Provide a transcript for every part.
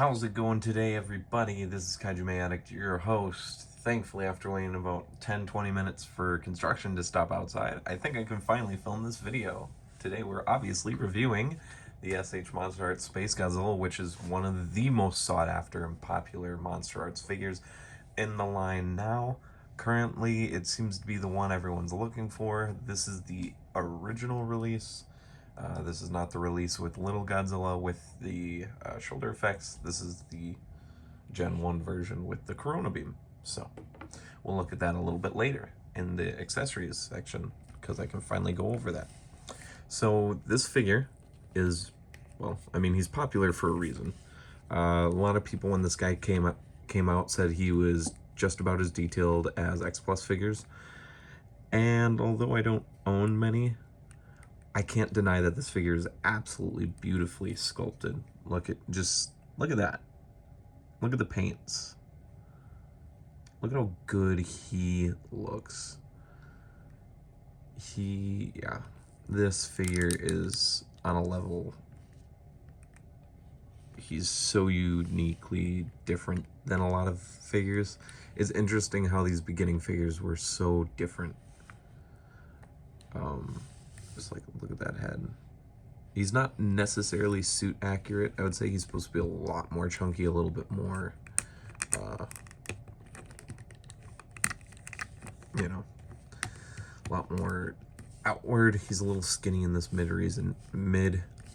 How's it going today, everybody? This is Kaiju Addict, your host. Thankfully, after waiting about 10-20 minutes for construction to stop outside, I think I can finally film this video. Today we're obviously reviewing the MonsterArts Space Godzilla, which is one of the most sought after and popular MonsterArts figures in the line now. Currently, it seems to be the one everyone's looking for. This is the original release. This is not the release with Little Godzilla with the shoulder effects. This is the Gen 1 version with the Corona Beam. So we'll look at that a little bit later in the accessories section because I can finally go over that. So this figure is, well, I mean, he's popular for a reason. A lot of people when this guy came out said he was just about as detailed as X Plus figures. And although I don't own many, I can't deny that this figure is absolutely beautifully sculpted. Look at that. Look at the paints. Look at how good he looks. This figure is on a level. He's so uniquely different than a lot of figures. It's interesting how these beginning figures were so different. Just like, look at that head. He's not necessarily suit accurate. I would say he's supposed to be a lot more chunky, a little bit more, a lot more outward. He's a little skinny in this mid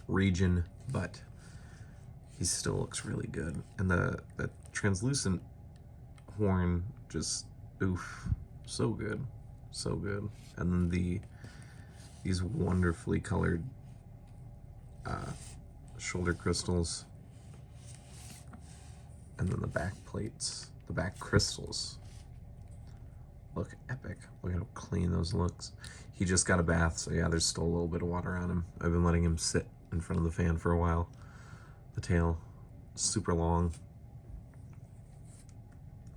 region, but he still looks really good. And the translucent horn, just oof, so good, so good. And then these wonderfully colored shoulder crystals, and then the back plates, the back crystals look epic. Look at how clean those looks. He just got a bath, so yeah, there's still a little bit of water on him. I've been letting him sit in front of the fan for a while. The tail, super long.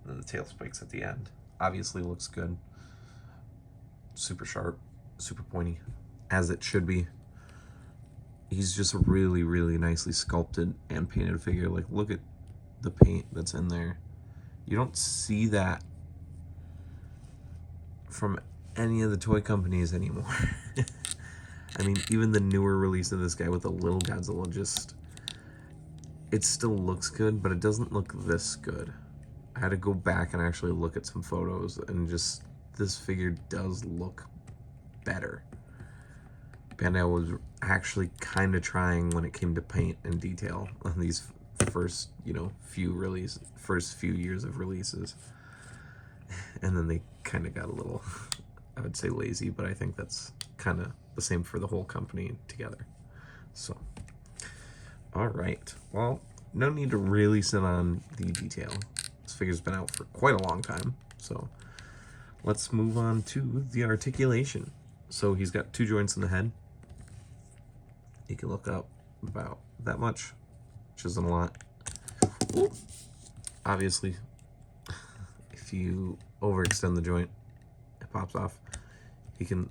And then the tail spikes at the end. Obviously looks good. Super sharp, super pointy, as it should be. He's just a really, really nicely sculpted and painted figure. Like, look at the paint that's in there. You don't see that from any of the toy companies anymore. I mean, even the newer release of this guy with the Little Godzilla, it still looks good, but it doesn't look this good. I had to go back and actually look at some photos, and this figure does look better. Bandai was actually kind of trying when it came to paint and detail on these first few years of releases. And then they kind of got a little, I would say, lazy, but I think that's kind of the same for the whole company together. So, all right. Well, no need to really sit on the detail. This figure's been out for quite a long time, so let's move on to the articulation. So he's got 2 joints in the head. You can look up about that much, which isn't a lot. Ooh. Obviously, if you overextend the joint, it pops off. He can,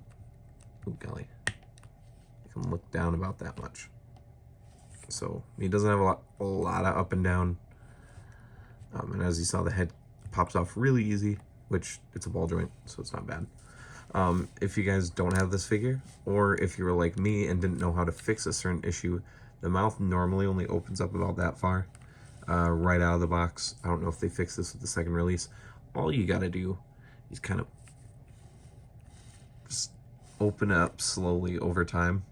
oh golly, you can look down about that much. So he doesn't have a lot of up and down. And as you saw, the head pops off really easy, which it's a ball joint, so it's not bad. If you guys don't have this figure, or if you were like me and didn't know how to fix a certain issue, the mouth normally only opens up about that far, right out of the box. I don't know if they fixed this with the second release. All you gotta do is kind of just open it up slowly over time.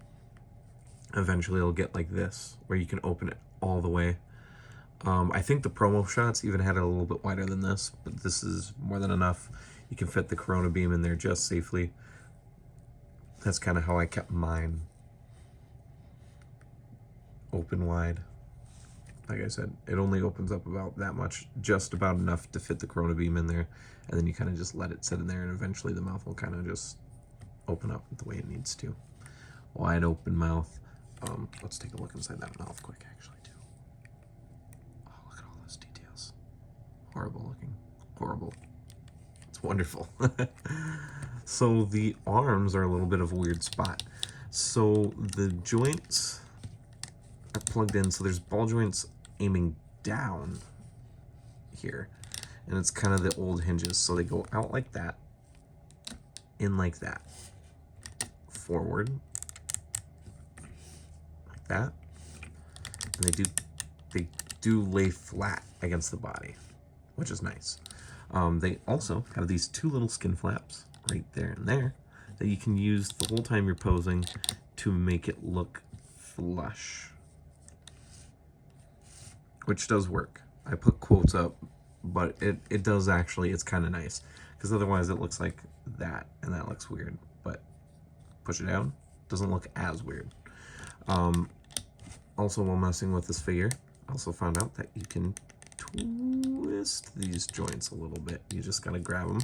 Eventually it'll get like this, where you can open it all the way. I think the promo shots even had it a little bit wider than this, but this is more than enough. You can fit the Corona Beam in there just safely. That's kind of how I kept mine open wide. Like I said, it only opens up about that much, just about enough to fit the Corona Beam in there, and then you kind of just let it sit in there, and eventually the mouth will kind of just open up the way it needs to. Wide open mouth. Let's take a look inside that mouth quick, actually, too. Oh, look at all those details. Horrible looking. Horrible. It's wonderful. So the arms are a little bit of a weird spot. So the joints are plugged in, so there's ball joints aiming down here. And it's kind of the old hinges. So they go out like that, in like that, forward, like that. And they do lay flat against the body, which is nice. They also have these two little skin flaps right there and there that you can use the whole time you're posing to make it look flush, which does work. I put quotes up, but it does actually, it's kind of nice, because otherwise it looks like that, and that looks weird. But push it down, doesn't look as weird. Also, while messing with this figure, I also found out that you can twist these joints a little bit. You just gotta grab them,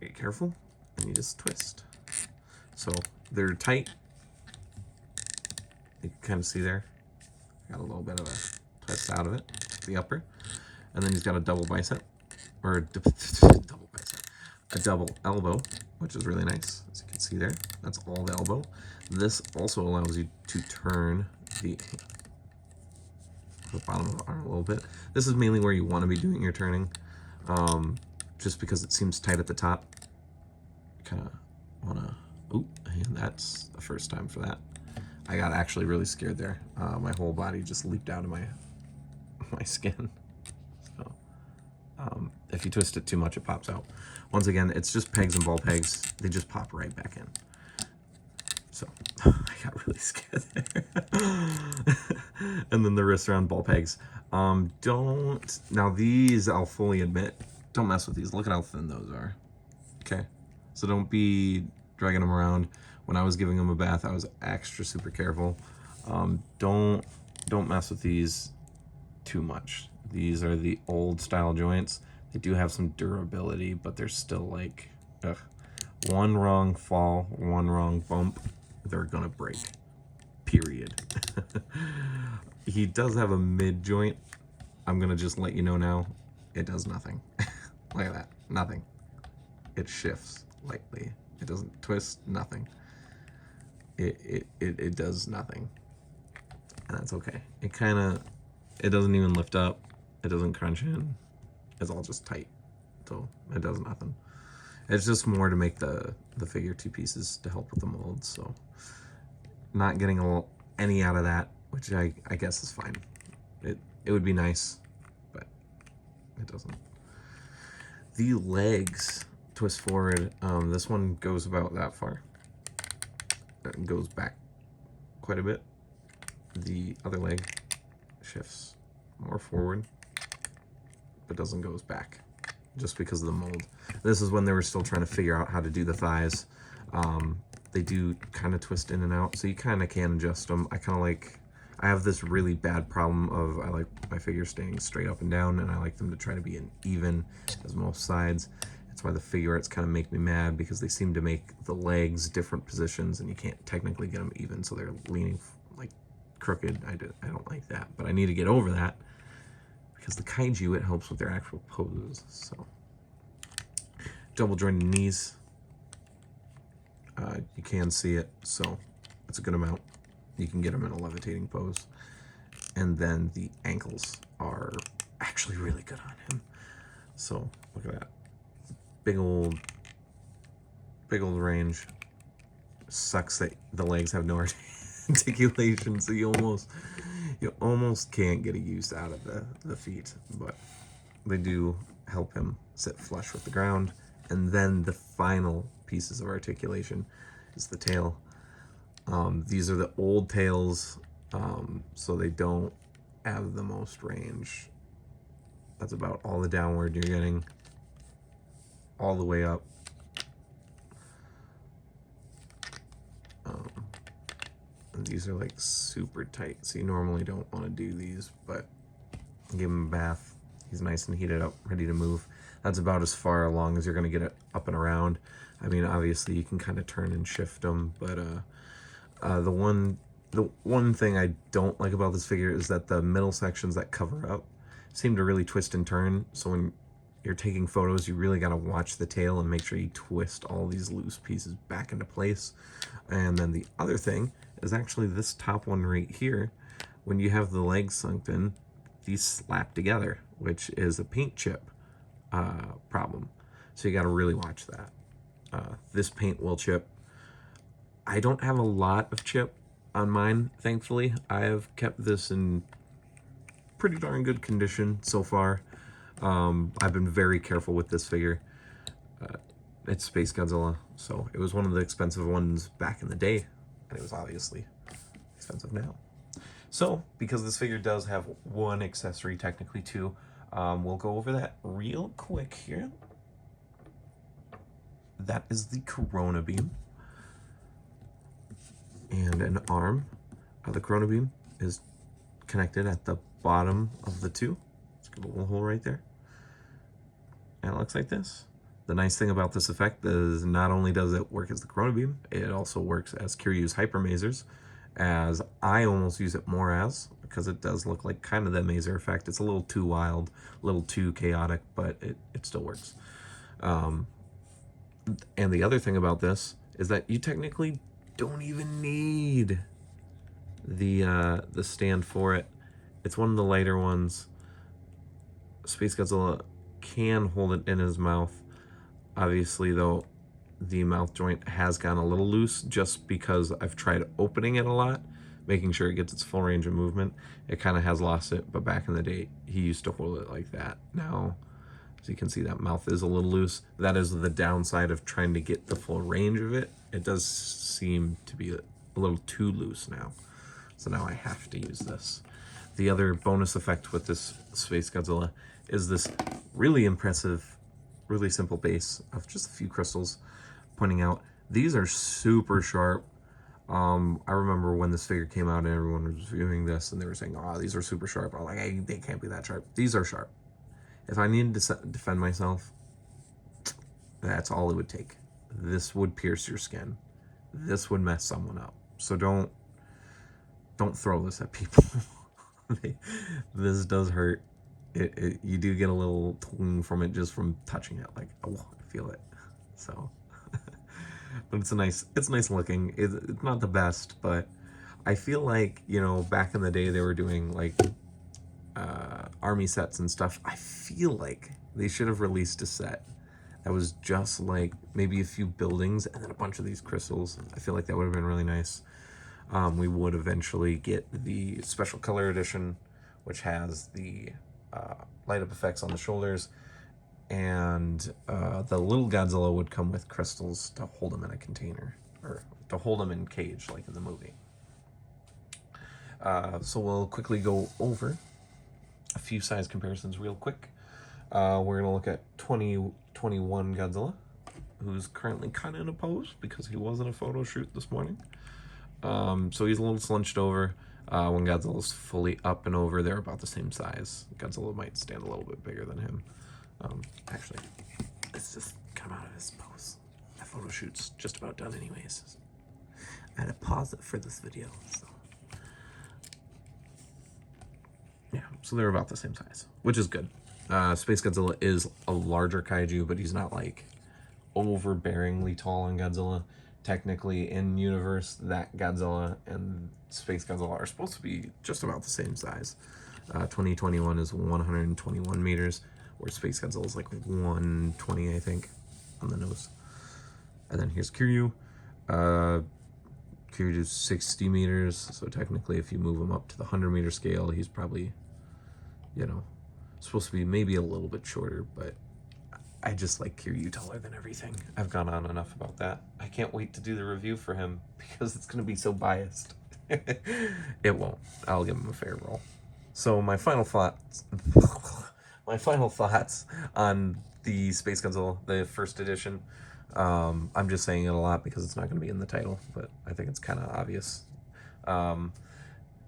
be careful, and you just twist. So they're tight. You can kind of see there. Got a little bit of a twist out of it, the upper. And then he's got a double bicep, or a double bicep, a double elbow, which is really nice, as you can see there. That's all the elbow. This also allows you to turn the bottom of the arm a little bit. This is mainly where you want to be doing your turning, just because it seems tight at the top. Kind of want to, ooh, and that's the first time for that. I got actually really scared there. My whole body just leaped out of my skin. So, if you twist it too much, it pops out. Once again, it's just pegs and ball pegs. They just pop right back in. So, I got really scared there. And then the wrist around ball pegs. Now these, I'll fully admit, don't mess with these. Look at how thin those are. Okay? So don't be dragging them around. When I was giving them a bath, I was extra super careful. Don't mess with these too much. These are the old style joints. They do have some durability, but they're still like, ugh. One wrong fall, one wrong bump, they're gonna break, period. He does have a mid joint. I'm gonna just let you know now, it does nothing. Look at that, nothing. It shifts lightly. It doesn't twist, nothing. It does nothing. And that's okay. It doesn't even lift up. It doesn't crunch in. It's all just tight. So it does nothing. It's just more to make the figure two pieces to help with the mold. So not getting any out of that, which I guess is fine. It would be nice, but it doesn't. The legs twist forward. This one goes about that far. It goes back quite a bit. The other leg shifts more forward, but doesn't go back, just because of the mold. This is when they were still trying to figure out how to do the thighs. They do kind of twist in and out, so you kind of can adjust them. I have this really bad problem of, I like my figures staying straight up and down, and I like them to try to be an even as most sides. That's why the figure arts kind of make me mad, because they seem to make the legs different positions, and you can't technically get them even, so they're leaning like crooked. I don't like that, but I need to get over that, because the kaiju, it helps with their actual poses. So double jointed knees, you can see it, so it's a good amount. You can get them in a levitating pose. And then the ankles are actually really good on him. So look at that, big old range. Sucks that the legs have no articulation, so you almost can't get a use out of the feet, but they do help him sit flush with the ground. And then the final pieces of articulation is the tail. These are the old tails, so they don't have the most range. That's about all the downward you're getting, all the way up. And these are like super tight, so you normally don't want to do these, but give him a bath. He's nice and heated up, ready to move. That's about as far along as you're going to get it up and around. I mean, obviously you can kind of turn and shift them, but the one thing I don't like about this figure is that the middle sections that cover up seem to really twist and turn. So when you're taking photos, you really got to watch the tail and make sure you twist all these loose pieces back into place. And then the other thing is actually this top one right here. when you have the legs sunk in, these slap together, which is a paint chip problem. So you got to really watch that. This paint will chip. I don't have a lot of chip on mine, thankfully. I have kept this in pretty darn good condition so far. I've been very careful with this figure. It's Space Godzilla, so it was one of the expensive ones back in the day, and it was obviously expensive now. So, because this figure does have one accessory, technically two, we'll go over that real quick here. That is the Corona Beam. And an arm of the Corona Beam is connected at the bottom of the two. Let's give a little hole right there. And it looks like this. The nice thing about this effect is not only does it work as the Corona Beam, it also works as Kiryu's Hyper Masers, as I almost use it more as, because it does look like kind of that Maser effect. It's a little too wild, a little too chaotic, but it still works. And the other thing about this is that you technically don't even need the stand for it. It's one of the lighter ones. Space Godzilla can hold it in his mouth. Obviously, though, the mouth joint has gotten a little loose just because I've tried opening it a lot, making sure it gets its full range of movement. It kind of has lost it, but back in the day, he used to hold it like that. Now, as you can see, that mouth is a little loose. That is the downside of trying to get the full range of it. It does seem to be a little too loose now. So now I have to use this. The other bonus effect with this Space Godzilla is this really impressive, really simple base of just a few crystals pointing out. These are super sharp. I remember when this figure came out and everyone was viewing this and they were saying, oh, these are super sharp. I'm like, hey, they can't be that sharp. These are sharp. If I needed to defend myself, that's all it would take. This would pierce your skin. This would mess someone up. So don't throw this at people. This does hurt. You do get a little twing from it just from touching it. Like, oh, I feel it. So, but it's nice looking. It's not the best, but I feel like, you know, back in the day they were doing like army sets and stuff. I feel like they should have released a set that was just like maybe a few buildings and then a bunch of these crystals. I feel like that would have been really nice. We would eventually get the special color edition, which has the light up effects on the shoulders, and the little Godzilla would come with crystals to hold him in a container, or to hold him in cage like in the movie. So we'll quickly go over a few size comparisons real quick. We're gonna look at 2021 Godzilla, who's currently kind of in a pose because he was in a photo shoot this morning. So he's a little slunched over. When Godzilla's fully up and over, they're about the same size. Godzilla might stand a little bit bigger than him. Actually, let's just come out of his pose. My photo shoot's just about done anyways. I had to pause it for this video, so. Yeah, so they're about the same size, which is good. Space Godzilla is a larger kaiju, but he's not like overbearingly tall on Godzilla. Technically, in universe, that Godzilla and Space Godzilla are supposed to be just about the same size. 2021 is 121 meters, where Space Godzilla is like 120, I think, on the nose. And then here's Kiryu. Kiryu's 60 meters, so technically if you move him up to the 100-meter scale, he's probably, you know, supposed to be maybe a little bit shorter, but I just like Kiryu taller than everything. I've gone on enough about that. I can't wait to do the review for him because it's going to be so biased. It won't. I'll give him a fair roll. So my final thoughts on the Space Godzilla, the first edition. I'm just saying it a lot because it's not going to be in the title, but I think it's kind of obvious.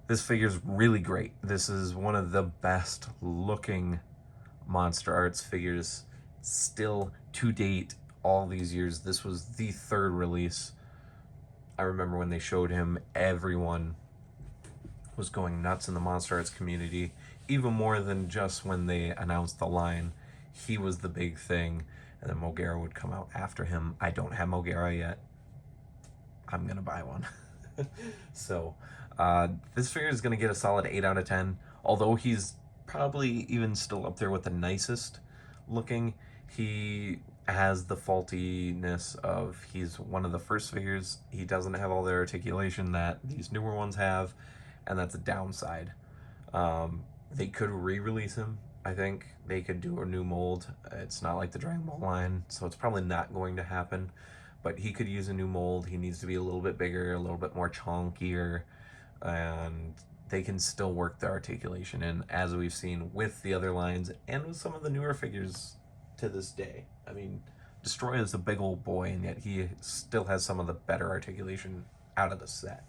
This figure's really great. This is one of the best looking MonsterArts figures still to date all these years. This was the third release. I remember when they showed him, everyone was going nuts in the MonsterArts community, even more than just when they announced the line. He was the big thing, and then Mogera would come out after him. I don't have Mogera yet. I'm gonna buy one. So This figure is going to get a solid 8 out of 10, although he's probably even still up there with the nicest looking. He has the faultiness of he's one of the first figures. He doesn't have all the articulation that these newer ones have, and that's a downside. They could re-release him. I think they could do a new mold. It's not like the Dragon Ball line, so it's probably not going to happen. But he could use a new mold. He needs to be a little bit bigger, a little bit more chunkier, and they can still work the articulation in, as we've seen with the other lines and with some of the newer figures to this day. I mean, Destroy is a big old boy, and yet he still has some of the better articulation out of the set.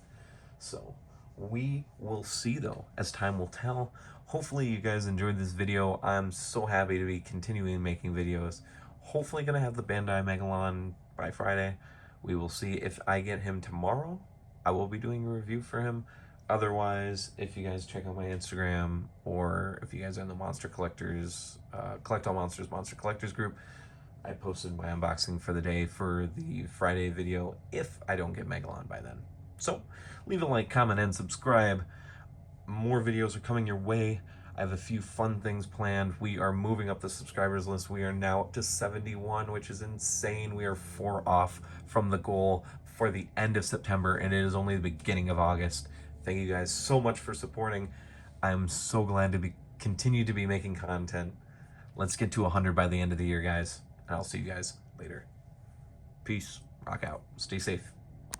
So we will see, though, as time will tell. Hopefully you guys enjoyed this video. I'm so happy to be continuing making videos. Hopefully gonna have the Bandai Megalon by Friday. We will see. If I get him tomorrow, I will be doing a review for him. Otherwise, if you guys check out my Instagram, or if you guys are in the Monster Collectors, Collect All Monsters Monster Collectors group, I posted my unboxing for the day for the Friday video if I don't get Megalon by then. So leave a like, comment, and subscribe. More videos are coming your way. I have a few fun things planned. We are moving up the subscribers list. We are now up to 71, which is insane. We are 4 off from the goal for the end of September, and it is only the beginning of August. Thank you guys so much for supporting. I'm so glad to continue to be making content. Let's get to 100 by the end of the year, guys. And I'll see you guys later. Peace. Rock out. Stay safe.